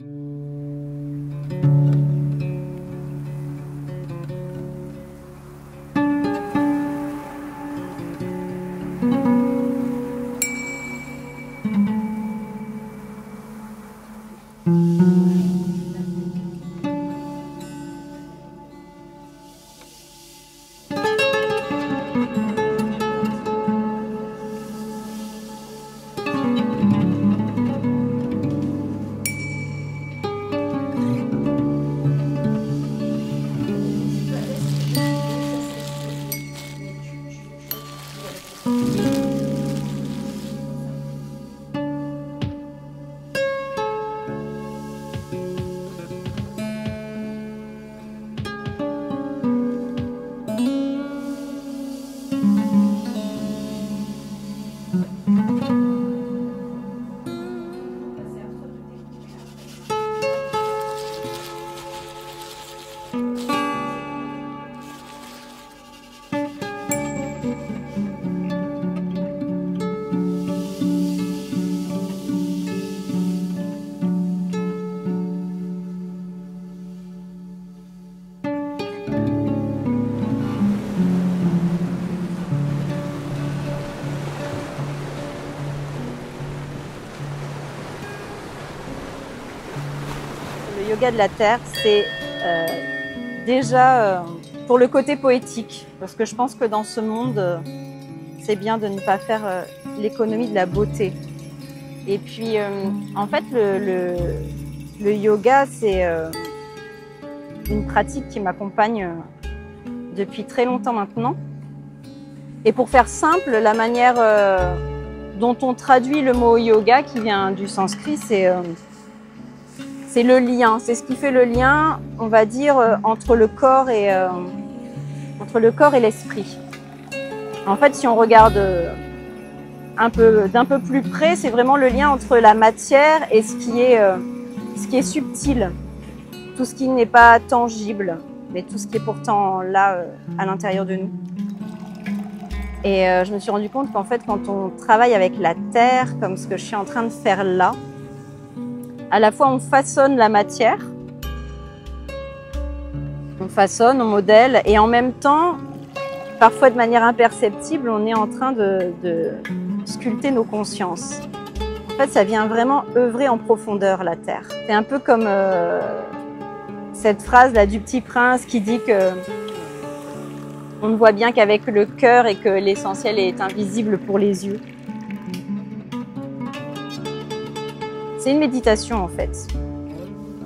Le yoga de la terre, c'est déjà pour le côté poétique, parce que je pense que dans ce monde, c'est bien de ne pas faire l'économie de la beauté. Et puis, en fait, le yoga, c'est une pratique qui m'accompagne depuis très longtemps maintenant. Et pour faire simple, la manière dont on traduit le mot yoga, qui vient du sanskrit, c'est le lien. C'est ce qui fait le lien, on va dire, entre le corps et l'esprit. En fait, si on regarde d'un peu plus près, c'est vraiment le lien entre la matière et ce qui est subtil, tout ce qui n'est pas tangible, mais tout ce qui est pourtant là, à l'intérieur de nous. Et je me suis rendu compte qu'en fait, quand on travaille avec la terre, comme ce que je suis en train de faire là, à la fois on façonne la matière, on façonne, on modèle, et en même temps, parfois de manière imperceptible, on est en train de sculpter nos consciences. En fait, ça vient vraiment œuvrer en profondeur, la terre. C'est un peu comme cette phrase là du Petit Prince qui dit que on ne voit bien qu'avec le cœur et que l'essentiel est invisible pour les yeux. C'est une méditation en fait.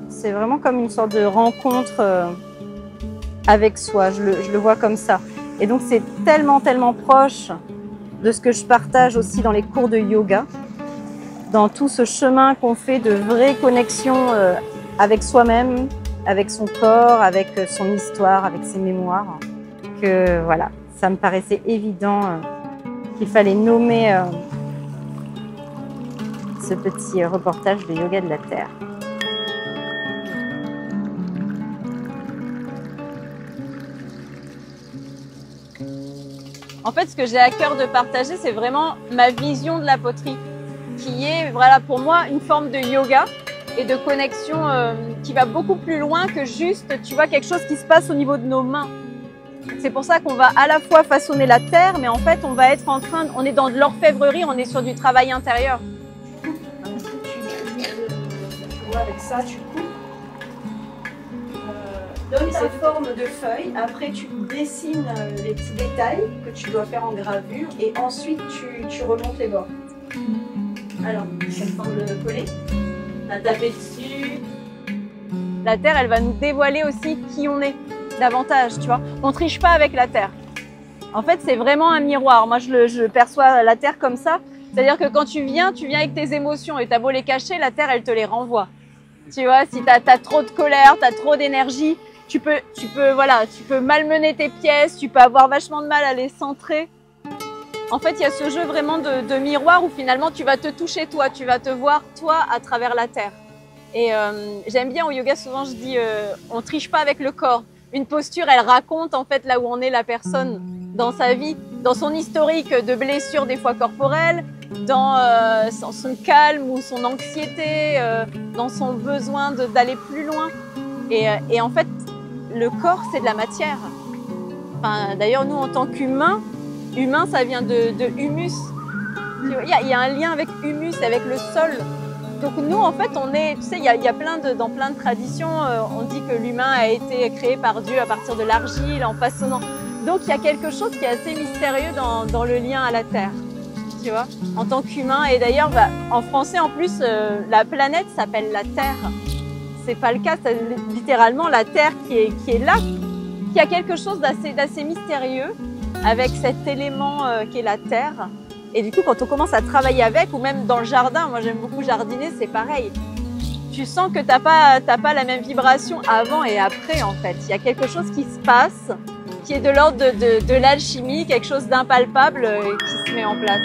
C'est vraiment comme une sorte de rencontre avec soi, je le vois comme ça. Et donc c'est tellement proche de ce que je partage aussi dans les cours de yoga, dans tout ce chemin qu'on fait de vraie connexion avec soi-même, avec son corps, avec son histoire, avec ses mémoires, que voilà, ça me paraissait évident qu'il fallait nommer ce petit reportage de yoga de la terre. En fait, ce que j'ai à cœur de partager, c'est vraiment ma vision de la poterie, qui est, voilà, pour moi, une forme de yoga et de connexion qui va beaucoup plus loin que juste, tu vois, quelque chose qui se passe au niveau de nos mains. C'est pour ça qu'on va à la fois façonner la terre, mais en fait, on va être on est dans de l'orfèvrerie, on est sur du travail intérieur. Avec ça, tu coupes. Donne ta forme de feuille. Après, tu dessines les petits détails que tu dois faire en gravure et ensuite tu remontes les bords. Alors, cette forme de coller, la taper dessus. La terre, elle va nous dévoiler aussi qui on est davantage, tu vois. On triche pas avec la terre. En fait, c'est vraiment un miroir. Moi, je perçois la terre comme ça. C'est-à-dire que quand tu viens avec tes émotions et t'as beau les cacher, la terre, elle te les renvoie. Tu vois, si t'as trop de colère, t'as trop d'énergie, tu peux malmener tes pièces, tu peux avoir vachement de mal à les centrer. En fait, il y a ce jeu vraiment de miroir où finalement tu vas te toucher toi, tu vas te voir toi à travers la terre. Et j'aime bien au yoga, souvent je dis, on triche pas avec le corps. Une posture, elle raconte en fait là où en est la personne dans sa vie, dans son historique de blessures des fois corporelles, dans son calme ou son anxiété, dans son besoin d'aller plus loin. Et en fait, le corps, c'est de la matière. Enfin, d'ailleurs, nous, en tant qu'humains, humain, ça vient de humus. Il y a un lien avec humus, avec le sol. Donc nous, en fait, on est, tu sais, il y a dans plein de traditions, on dit que l'humain a été créé par Dieu à partir de l'argile, en façonnant. Donc il y a quelque chose qui est assez mystérieux dans le lien à la terre, tu vois, en tant qu'humain. Et d'ailleurs, en français, en plus, la planète s'appelle la Terre. C'est pas le cas, c'est littéralement la Terre qui est là, qui a quelque chose d'assez mystérieux avec cet élément qui est la Terre. Et du coup, quand on commence à travailler avec, ou même dans le jardin, moi j'aime beaucoup jardiner, c'est pareil. Tu sens que t'as pas la même vibration avant et après, en fait. Il y a quelque chose qui se passe, qui est de l'ordre de l'alchimie, quelque chose d'impalpable qui se met en place.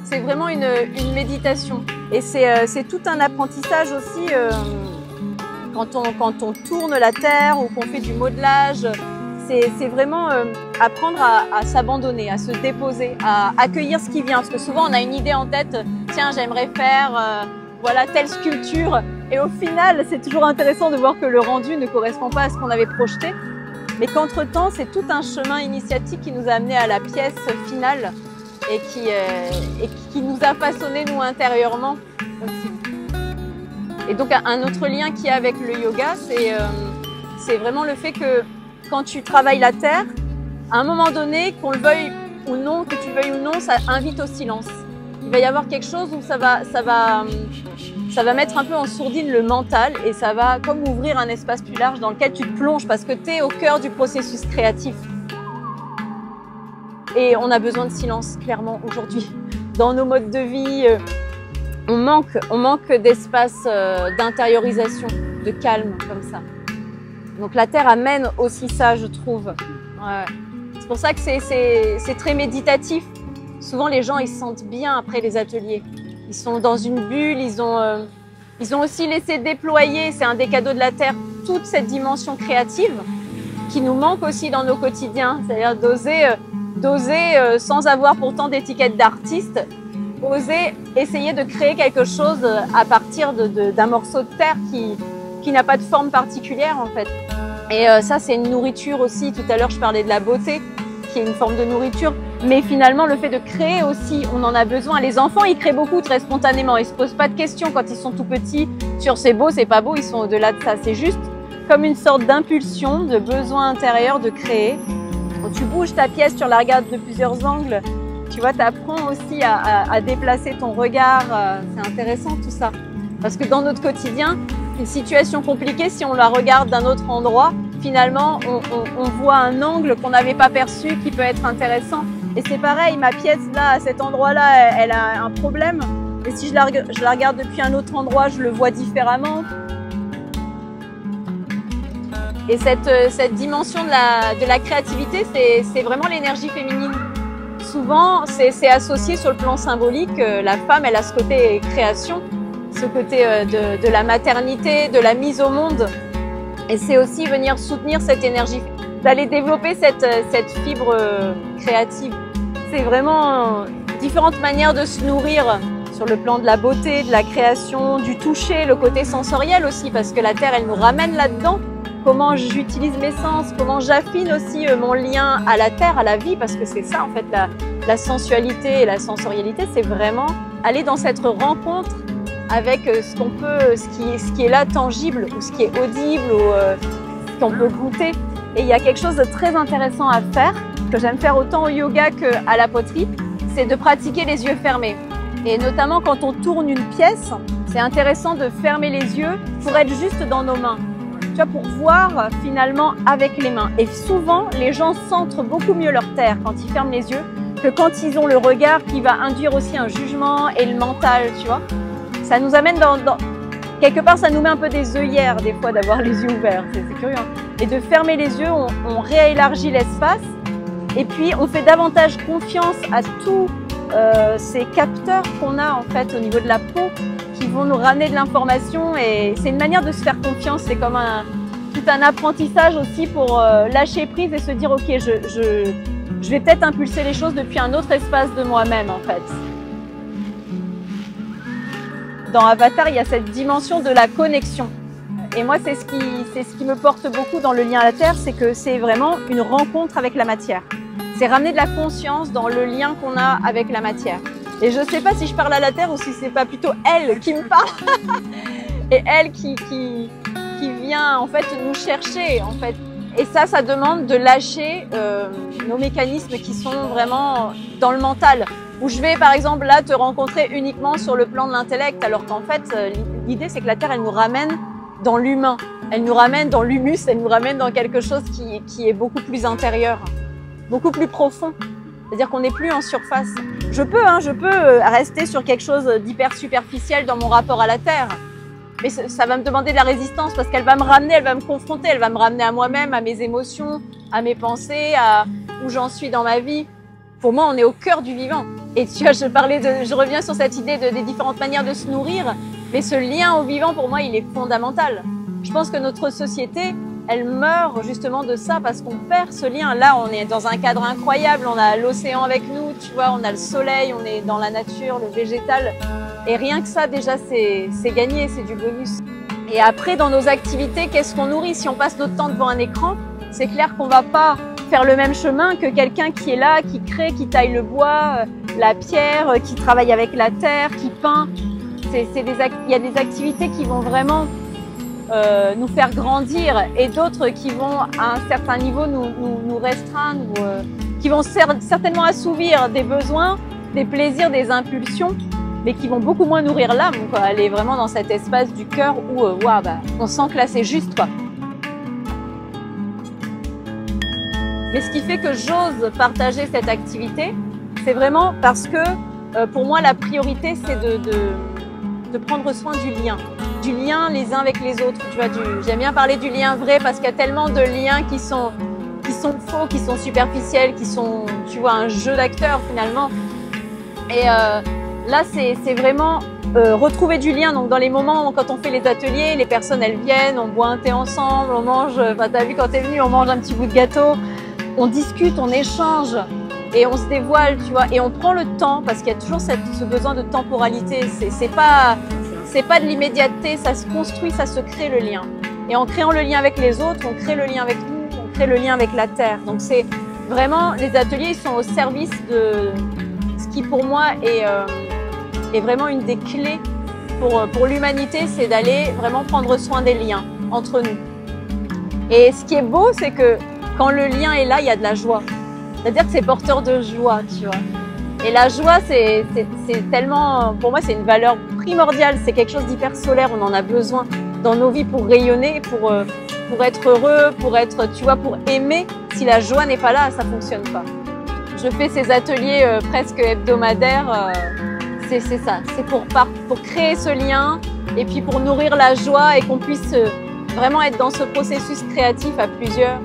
C'est vraiment une méditation. Et c'est tout un apprentissage aussi. Quand on tourne la terre ou qu'on fait du modelage, c'est vraiment apprendre à s'abandonner, à se déposer, à accueillir ce qui vient. Parce que souvent, on a une idée en tête, tiens, j'aimerais faire voilà, telle sculpture. Et au final, c'est toujours intéressant de voir que le rendu ne correspond pas à ce qu'on avait projeté. Mais qu'entre-temps, c'est tout un chemin initiatique qui nous a amené à la pièce finale et qui nous a façonné, nous, intérieurement aussi. Et donc, un autre lien qu'il y a avec le yoga, c'est vraiment le fait que quand tu travailles la terre, à un moment donné, qu'on le veuille ou non, que tu veuilles ou non, ça invite au silence. Il va y avoir quelque chose où ça va mettre un peu en sourdine le mental et ça va comme ouvrir un espace plus large dans lequel tu te plonges parce que tu es au cœur du processus créatif. Et on a besoin de silence, clairement, aujourd'hui. Dans nos modes de vie, on manque d'espace d'intériorisation, de calme, comme ça. Donc la terre amène aussi ça, je trouve. Ouais. C'est pour ça que c'est très méditatif. Souvent, les gens, ils se sentent bien après les ateliers. Ils sont dans une bulle, ils ont aussi laissé déployer, c'est un des cadeaux de la terre, toute cette dimension créative qui nous manque aussi dans nos quotidiens. C'est-à-dire d'oser sans avoir pourtant d'étiquette d'artiste, oser essayer de créer quelque chose à partir d'un morceau de terre qui n'a pas de forme particulière en fait. Et ça, c'est une nourriture aussi. Tout à l'heure, je parlais de la beauté, qui est une forme de nourriture. Mais finalement, le fait de créer aussi, on en a besoin. Les enfants, ils créent beaucoup très spontanément. Ils se posent pas de questions quand ils sont tout petits sur c'est beau, c'est pas beau. Ils sont au-delà de ça. C'est juste comme une sorte d'impulsion, de besoin intérieur de créer. Quand tu bouges ta pièce, tu la regardes de plusieurs angles. Tu vois, tu apprends aussi à déplacer ton regard. C'est intéressant tout ça. Parce que dans notre quotidien, une situation compliquée, si on la regarde d'un autre endroit, finalement, on voit un angle qu'on n'avait pas perçu qui peut être intéressant. Et c'est pareil, ma pièce là, à cet endroit-là, elle a un problème. Et si je la regarde depuis un autre endroit, je le vois différemment. Et cette dimension de la créativité, c'est vraiment l'énergie féminine. Souvent, c'est associé sur le plan symbolique. La femme, elle a ce côté création, ce côté de la maternité, de la mise au monde. Et c'est aussi venir soutenir cette énergie, d'aller développer cette fibre créative. C'est vraiment différentes manières de se nourrir sur le plan de la beauté, de la création, du toucher, le côté sensoriel aussi, parce que la terre, elle nous ramène là-dedans. Comment j'utilise mes sens, comment j'affine aussi mon lien à la terre, à la vie, parce que c'est ça en fait la sensualité et la sensorialité, c'est vraiment aller dans cette rencontre avec ce qui est là tangible ou ce qui est audible ou ce qu'on peut goûter. Et il y a quelque chose de très intéressant à faire, que j'aime faire autant au yoga qu'à la poterie, c'est de pratiquer les yeux fermés. Et notamment quand on tourne une pièce, c'est intéressant de fermer les yeux pour être juste dans nos mains. Tu vois, pour voir finalement avec les mains. Et souvent, les gens centrent beaucoup mieux leur terre quand ils ferment les yeux que quand ils ont le regard qui va induire aussi un jugement et le mental, tu vois. Ça nous amène quelque part, ça nous met un peu des œillères des fois d'avoir les yeux ouverts, c'est curieux. Et de fermer les yeux, on réélargit l'espace et puis on fait davantage confiance à tous ces capteurs qu'on a en fait au niveau de la peau qui vont nous ramener de l'information et c'est une manière de se faire confiance, c'est comme tout un apprentissage aussi pour lâcher prise et se dire ok, je vais peut-être impulser les choses depuis un autre espace de moi-même en fait. Dans Avatar, il y a cette dimension de la connexion. Et moi, c'est ce qui me porte beaucoup dans le lien à la Terre, c'est que c'est vraiment une rencontre avec la matière. C'est ramener de la conscience dans le lien qu'on a avec la matière. Et je ne sais pas si je parle à la Terre ou si c'est pas plutôt elle qui me parle. Et elle qui vient en fait nous chercher en fait. Et ça demande de lâcher nos mécanismes qui sont vraiment dans le mental. Où je vais par exemple là te rencontrer uniquement sur le plan de l'intellect, alors qu'en fait l'idée c'est que la Terre elle nous ramène dans l'humain, elle nous ramène dans l'humus, elle nous ramène dans quelque chose qui est beaucoup plus intérieur, beaucoup plus profond. C'est-à-dire qu'on n'est plus en surface. Je peux rester sur quelque chose d'hyper superficiel dans mon rapport à la Terre. Mais ça va me demander de la résistance parce qu'elle va me ramener, elle va me confronter, elle va me ramener à moi-même, à mes émotions, à mes pensées, à où j'en suis dans ma vie. Pour moi, on est au cœur du vivant. Et tu vois, je reviens sur cette idée des différentes manières de se nourrir, mais ce lien au vivant, pour moi, il est fondamental. Je pense que notre société, elle meurt justement de ça parce qu'on perd ce lien. Là, on est dans un cadre incroyable, on a l'océan avec nous, tu vois, on a le soleil, on est dans la nature, le végétal. Et rien que ça, déjà, c'est gagné, c'est du bonus. Et après, dans nos activités, qu'est-ce qu'on nourrit? Si on passe notre temps devant un écran, c'est clair qu'on va pas faire le même chemin que quelqu'un qui est là, qui crée, qui taille le bois, la pierre, qui travaille avec la terre, qui peint. Il y a des activités qui vont vraiment nous faire grandir et d'autres qui vont à un certain niveau nous restreindre, qui vont certainement assouvir des besoins, des plaisirs, des impulsions, mais qui vont beaucoup moins nourrir l'âme, quoi. Elle est vraiment dans cet espace du cœur où on sent que là c'est juste, quoi. Mais ce qui fait que j'ose partager cette activité, c'est vraiment parce que pour moi la priorité c'est de prendre soin du lien les uns avec les autres. Tu vois, j'aime bien parler du lien vrai parce qu'il y a tellement de liens qui sont faux, qui sont superficiels, qui sont, tu vois, un jeu d'acteurs finalement. Et là, c'est vraiment retrouver du lien. Donc, dans les moments où, quand on fait les ateliers, les personnes, elles viennent, on boit un thé ensemble, on mange, t'as vu quand t'es venu, on mange un petit bout de gâteau, on discute, on échange et on se dévoile, tu vois. Et on prend le temps parce qu'il y a toujours ce besoin de temporalité. C'est pas de l'immédiateté, ça se construit, ça se crée le lien. Et en créant le lien avec les autres, on crée le lien avec nous, on crée le lien avec la terre. Donc, c'est vraiment, les ateliers, ils sont au service de ce qui pour moi est vraiment une des clés pour l'humanité, c'est d'aller vraiment prendre soin des liens entre nous. Et ce qui est beau, c'est que quand le lien est là, il y a de la joie. C'est-à-dire que c'est porteur de joie, tu vois. Et la joie, c'est tellement, pour moi, c'est une valeur primordiale. C'est quelque chose d'hyper solaire. On en a besoin dans nos vies pour rayonner, pour être heureux, pour être, tu vois, pour aimer. Si la joie n'est pas là, ça fonctionne pas. Je fais ces ateliers presque hebdomadaires. C'est ça. C'est pour créer ce lien et puis pour nourrir la joie et qu'on puisse vraiment être dans ce processus créatif à plusieurs.